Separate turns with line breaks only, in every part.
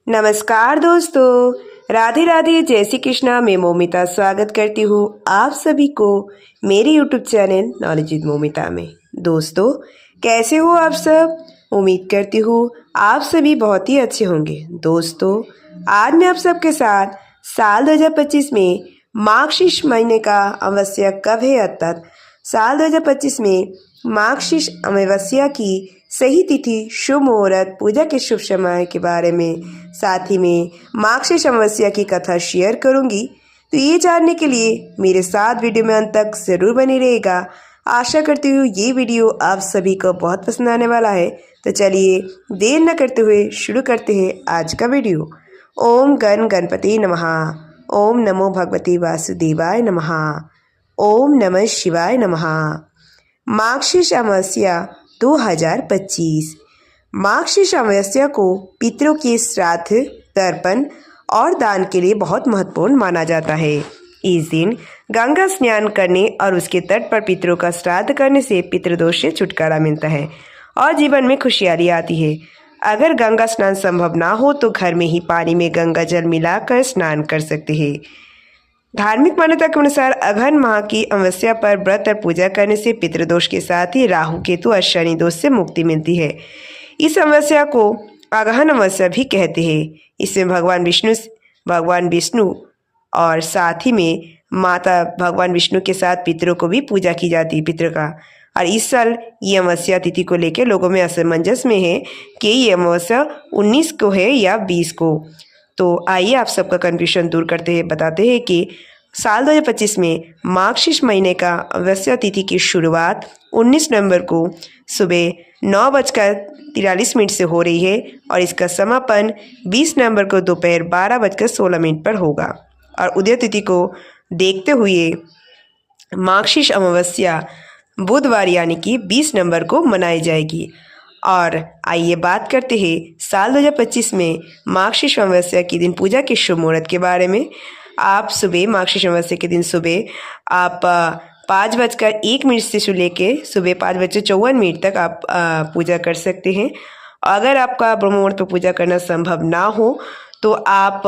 नमस्कार दोस्तों, राधे राधे, जय श्री कृष्णा। मैं मोमिता स्वागत करती हूँ आप सभी को मेरे YouTube channel knowledge with Moumita में। दोस्तों, कैसे हो आप सब? उम्मीद करती हूँ आप सभी बहुत ही अच्छे होंगे। दोस्तों, आज मैं आप सबके साथ साल 2025 में मार्गशीर्ष महीने का अमावस्या कब है, अर्थात साल 2025 में मार्गशीर्ष अमावस्या की सही तिथि, शुभ मुहूर्त, पूजा के शुभ समय के बारे में, साथ ही में मार्गशीर्ष अमावस्या की कथा शेयर करूंगी। तो ये जानने के लिए मेरे साथ वीडियो में अंत तक ज़रूर बनी रहेगा। आशा करती हूँ ये वीडियो आप सभी को बहुत पसंद आने वाला है। तो चलिए देर न करते हुए शुरू करते हैं आज का वीडियो। ओम गण गणपति नमः। ओम नमो भगवते वासुदेवाय नमः। ओम नमः शिवाय नमः। मार्गशीर्ष अमावस्या 2025। मार्गशीर्ष अमावस्या को पितरों के श्राद्ध, तर्पण और दान के लिए बहुत महत्वपूर्ण माना जाता है। इस दिन गंगा स्नान करने और उसके तट पर पितरों का श्राद्ध करने से पितृदोष से छुटकारा मिलता है और जीवन में खुशहाली आती है। अगर गंगा स्नान संभव ना हो तो घर में ही पानी में गंगा जल मिलाकर स्नान कर सकते हैं। धार्मिक मान्यता के अनुसार अगहन माह की अमावस्या पर व्रत और पूजा करने से पितृदोष के साथ ही राहु केतु और शनि दोष से मुक्ति मिलती है। इस अमावस्या को अगहन अमावस्या भी कहते हैं। इसमें भगवान विष्णु और साथ ही में माता भगवान विष्णु के साथ पितरों को भी पूजा की जाती है, पितरों का। और इस साल ये अमावस्या तिथि को लेकर लोगों में असमंजस में है कि ये अमावस्या 19 को है या 20 को। तो आइए आप सबका कन्फ्यूजन दूर करते हैं, बताते हैं कि साल 2025 में मार्गशीर्ष महीने का अमावस्या तिथि की शुरुआत 19 नवंबर को सुबह 9:43 से हो रही है और इसका समापन 20 नवंबर को दोपहर 12:16 पर होगा। और उदय तिथि को देखते हुए मार्गशीर्ष अमावस्या बुधवार यानी कि 20 नवंबर को मनाई जाएगी। और आइए बात करते हैं साल 2025 में मार्गशीर्ष अमावस्या के दिन पूजा के शुभ मुहूर्त के बारे में। आप सुबह मार्गशीर्ष अमावस्या के दिन सुबह आप 5:01 से लेके सुबह 5:54 तक आप पूजा कर सकते हैं। अगर आपका ब्रह्म मुहूर्त में पूजा करना संभव ना हो तो आप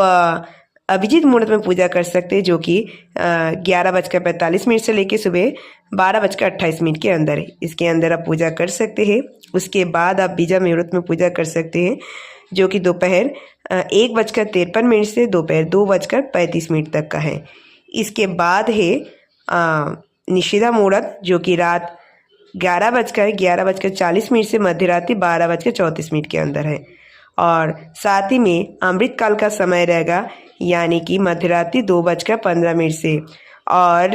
अभिजीत मुहूर्त में पूजा कर सकते हैं, जो कि 11:45 से लेके सुबह 12:28 के अंदर है। इसके अंदर आप पूजा कर सकते हैं। उसके बाद आप बीजा मुहूर्त में पूजा कर सकते हैं, जो कि दोपहर 1:53 से दोपहर 2:35 तक का है। इसके बाद है निषिद्धा मुहूर्त, जो कि रात 11:40 से मध्य रात्रि 12:34 के अंदर है। और साथ ही में अमृतकाल का समय रहेगा, यानी कि मध्य रात्रि 2:15 से और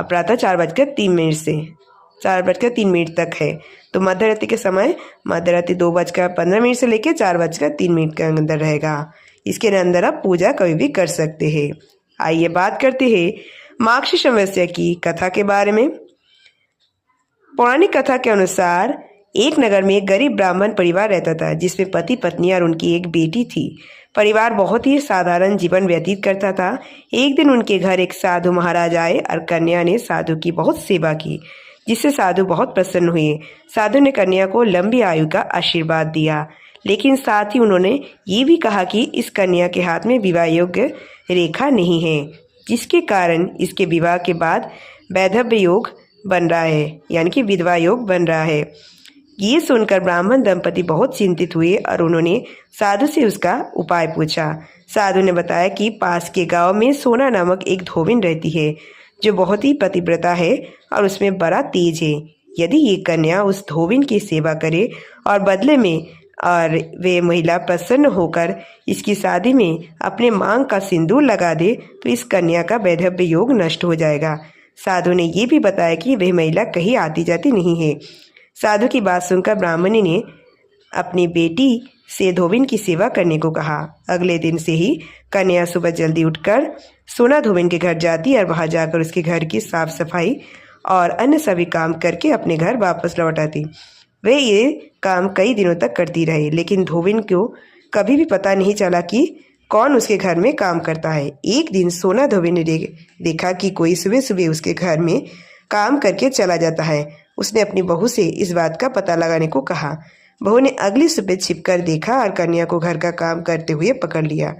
प्रातः 4:03 तक है। तो मध्य रात्रि के समय मध्य रात्रि 2:15 से लेकर 4:03 के अंदर रहेगा। इसके अंदर आप पूजा कभी भी कर सकते हैं। आइए बात करते हैं मार्गशीर्ष अमावस्या की कथा के बारे में। पौराणिक कथा के अनुसार एक नगर में एक गरीब ब्राह्मण परिवार रहता था, जिसमें पति पत्नी और उनकी एक बेटी थी। परिवार बहुत ही साधारण जीवन व्यतीत करता था। एक दिन उनके घर एक साधु महाराज आए और कन्या ने साधु की बहुत सेवा की, जिससे साधु बहुत प्रसन्न हुए। साधु ने कन्या को लंबी आयु का आशीर्वाद दिया, लेकिन साथ ही उन्होंने ये भी कहा कि इस कन्या के हाथ में विवाह योग्य रेखा नहीं है, जिसके कारण इसके विवाह के बाद वैधव्य योग बन रहा है, यानी कि विधवा योग बन रहा है। ये सुनकर ब्राह्मण दंपति बहुत चिंतित हुए और उन्होंने साधु से उसका उपाय पूछा। साधु ने बताया कि पास के गांव में सोना नामक एक धोबिन रहती है, जो बहुत ही पतिव्रता है और उसमें बड़ा तेज है। यदि ये कन्या उस धोबिन की सेवा करे और बदले में और वे महिला प्रसन्न होकर इसकी शादी में अपने मांग का सिंदूर लगा दे तो इस कन्या का वैधव्य योग नष्ट हो जाएगा। साधु ने ये भी बताया कि वह महिला कहीं आती जाती नहीं है। साधु की बात सुनकर ब्राह्मणी ने अपनी बेटी से धोबिन की सेवा करने को कहा। अगले दिन से ही कन्या सुबह जल्दी उठकर सोना धोबिन के घर जाती और वहां जाकर उसके घर की साफ सफाई और अन्य सभी काम करके अपने घर वापस लौट आती। वे ये काम कई दिनों तक करती रही, लेकिन धोबिन को कभी भी पता नहीं चला कि कौन उसके घर में काम करता है। एक दिन सोना धोबिन ने देखा कि कोई सुबह सुबह उसके घर में काम करके चला जाता है। उसने अपनी बहू से इस बात का पता लगाने को कहा। बहू ने अगली सुबह छिपकर देखा और कन्या को घर का काम करते हुए पकड़ लिया।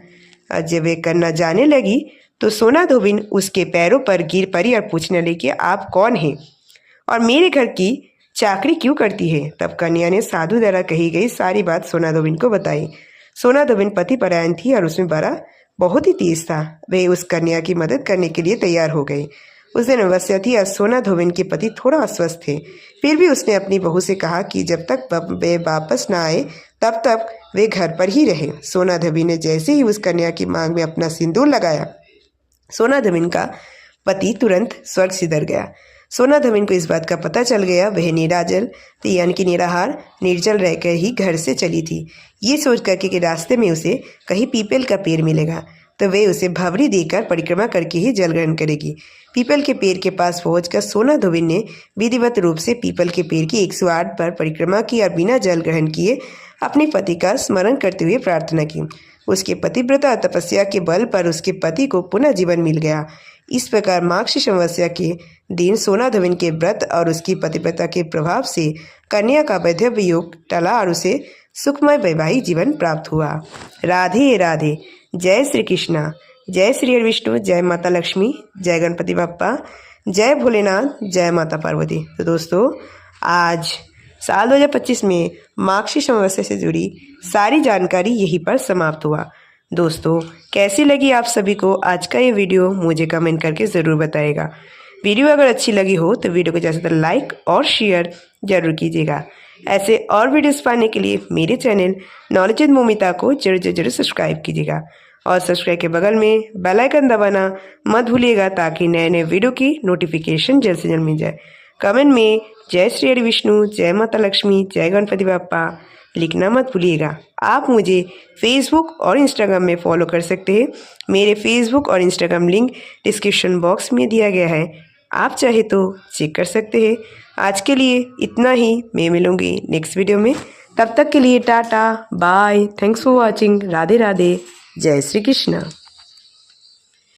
और जब वे कन्या जाने लगी तो सोना धोबिन उसके पैरों पर गिर पड़ी और पूछने लगी कि आप कौन हैं और मेरे घर की चाकरी क्यों करती है। तब कन्या ने साधु द्वारा कही गई सारी बात सोना धोबिन को बताई। सोना धोबिन पति परायण थी और उसमें बड़ा बहुत ही तेज था। वे उस कन्या की मदद करने के लिए तैयार हो गए। उस दिन अमावस्या थी और सोना धोबिन के पति थोड़ा अस्वस्थ थे। फिर भी उसने अपनी बहू से कहा कि जब तक वे वापस ना आए तब तक वे घर पर ही रहे। सोना धोबिन ने जैसे ही उस कन्या की मांग में अपना सिंदूर लगाया, सोना धोबिन का पति तुरंत स्वर्ग सिधर गया। सोना धोबिन को इस बात का पता चल गया। वह निराजल यानी कि निराहार निर्जल रहकर ही घर से चली थी, ये सोच करके कि रास्ते में उसे कहीं पीपल का पेड़ मिलेगा तो वे उसे भंवरी देकर परिक्रमा करके ही जल ग्रहण करेगी। पीपल के पेड़ के पास पहुंचकर सोना धोबिन ने विधिवत रूप से पीपल के पेड़ की 108 बार परिक्रमा की और बिना जल ग्रहण किए अपने पति का स्मरण करते हुए प्रार्थना की। उसके पतिव्रता तपस्या के बल पर उसके पति को पुनः जीवन मिल गया। इस प्रकार मार्गशीर्ष अमावस्या के दिन सोना धोबिन के व्रत और उसकी पतिव्रता के प्रभाव से कन्या का वैधव्य योग टला और उसे सुखमय वैवाहिक जीवन प्राप्त हुआ। राधे राधे। जय श्री कृष्णा। जय श्री हरि विष्णु। जय माता लक्ष्मी। जय गणपति बप्पा। जय भोलेनाथ। जय माता पार्वती। तो दोस्तों, आज साल 2025 में मार्गशीर्ष अमावस्या से जुड़ी सारी जानकारी यहीं पर समाप्त हुआ। दोस्तों, कैसी लगी आप सभी को आज का ये वीडियो, मुझे कमेंट करके ज़रूर बताइएगा। वीडियो अगर अच्छी लगी हो तो वीडियो को ज़्यादा लाइक और शेयर जरूर कीजिएगा। ऐसे और वीडियोस पाने के लिए मेरे चैनल नॉलेज विद मोमिता को जरूर सब्सक्राइब कीजिएगा और सब्सक्राइब के बगल में बेल आइकन दबाना मत भूलिएगा ताकि नए नए वीडियो की नोटिफिकेशन जल्द से जल्द मिल जाए। कमेंट में जय श्री हरि विष्णु, जय माता लक्ष्मी, जय गणपति बप्पा लिखना मत भूलिएगा। आप मुझे फेसबुक और इंस्टाग्राम में फॉलो कर सकते हैं। मेरे फेसबुक और इंस्टाग्राम लिंक डिस्क्रिप्शन बॉक्स में दिया गया है, आप चाहे तो चेक कर सकते हैं। आज के लिए इतना ही, मैं मिलूंगी नेक्स्ट वीडियो में। तब तक के लिए tata bye, thanks for watching. Radhe Radhe. जय श्री कृष्ण।